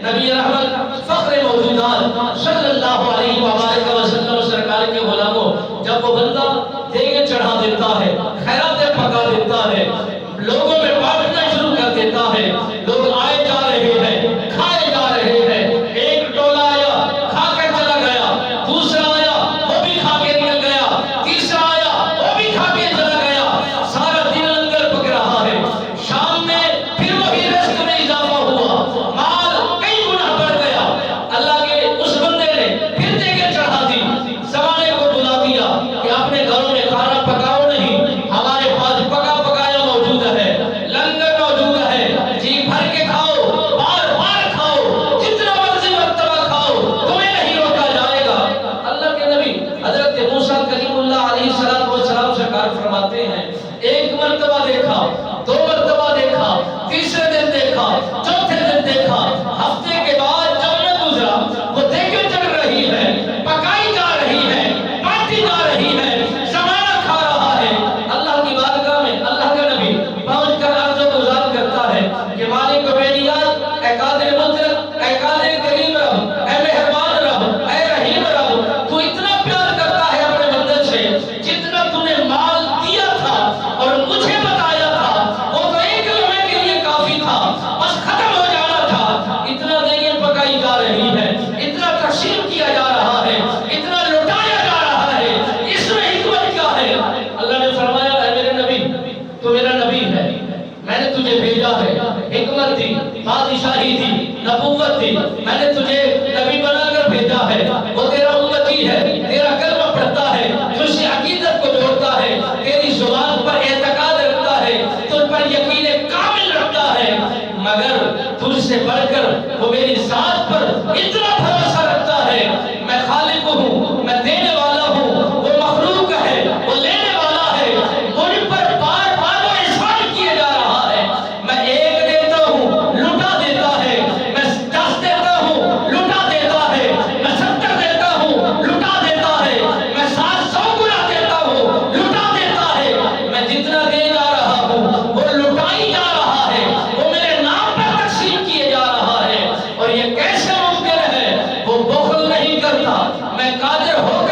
نبی رحمت فخر موجودات صلی اللہ علیہ وآلہ وسلم سرکار کے غلاموں، جب وہ بندہ دیگیں چڑھا دیتا ہے، خیراتیں پکا دیتا ہے، لوگوں میں بانٹنا شروع کر دیتا ہے، لوگ آئے جا رہے ہیں، کھائے جا رہے ہیں، ایک ٹولا آیا کھا کے چلا گیا، دوسرا آیا وہ بھی کھا کے نکل گیا، تیسرا آیا وہ بھی کھا کے چلا گیا، سارا دن لنگر پک رہا ہے، شام میں پھر وہی رزق میں اضافہ ہوا، مال کئی گنا بڑھ گیا، اللہ کے اس بندے نے پھر دیگیں چڑھا دی، زمانے کو بلا دیا کہ اپنے گھروں میں کھانا پکاؤ نہیں، ہمارے پاس پکا پکایا موجود ہے، لنگر موجود ہے، جی بھر کے کھاؤ، بار بار کھاؤ، جتنا مرضی مرتبہ کھاؤ، تمہیں نہیں روکا جائے گا۔ اللہ کے نبی حضرت موسیٰ کلیم اللہ علیہ السلام سرکار فرماتے ہیں، ایک مرتبہ دیکھا، دو مرتبہ دیکھا، تیسرے دن دیکھا، چوتھے دن دیکھا، ہفتے کے بعد جب میں گزرا، وہ دیگیں چڑھ رہی ہے، پکائی جا رہی ہے، بانٹی جا رہی ہے، زمانہ کھا رہا ہے۔ اللہ کی بارگاہ میں اللہ کا نبی پہنچ کر عرض و گزار کرتا ہے کہ مالک و بیدیات، اے قادر مطلق، اے قادر کریم رب، اے مہربان رب، اے رحیم رب، تو اتنا پیار کرتا ہے اپنے بندے سے، جتنا تو نے مال دیا تھا اور مجھے بتایا تھا، وہ تو ایک لمحے کے لیے کافی تھا، بس ختم ہو جانا تھا، اتنا دیگیں پکائی جا رہی ہے، اتنا تقسیم کیا جا رہا ہے، اتنا لٹایا جا رہا ہے، اس میں حکمت کیا ہے؟ اللہ نے فرمایا، اے میرے نبی، تو میرا نبی ہے، میں نے تجھے بھیجا ہے، حکمت دی، بادشاہی دی، نبوت دی، میں نے تجھے نبی بنا کر بھیجا ہے، وہ تیرا امتی ہے، تیرا کلمہ پڑھتا ہے، تجھ سے عقیدت کو جوڑتا ہے، تیری زبان پر اعتقاد رکھتا ہے، تجھ پر یقین کامل رکھتا ہے، مگر تجھ سے بڑھ کر وہ میری ذات پر اتنا بھروسہ رکھتا ہے، میں خالق ہوں، میں دینے والا ہوں، وہ مخلوق ہے، وہ لینے والا ہے، مجھ پر بار بار وہ احسان کیے جا رہا ہے، میں ایک دیتا ہوں، لٹا دیتا ہے، میں 10 دیتا ہوں، لٹا دیتا ہے، میں 70 دیتا ہوں، لٹا دیتا ہے، میں 700 گنا دیتا ہوں، لٹا دیتا ہے، میں جتنا دے جا رہا ہوں وہ لٹائی جا رہا ہے، وہ میرے نام پر تقسیم کیے جا رہا ہے، اور یہ کیسے ممکن ہے؟ وہ بخل نہیں کرتا، میں قادر ہو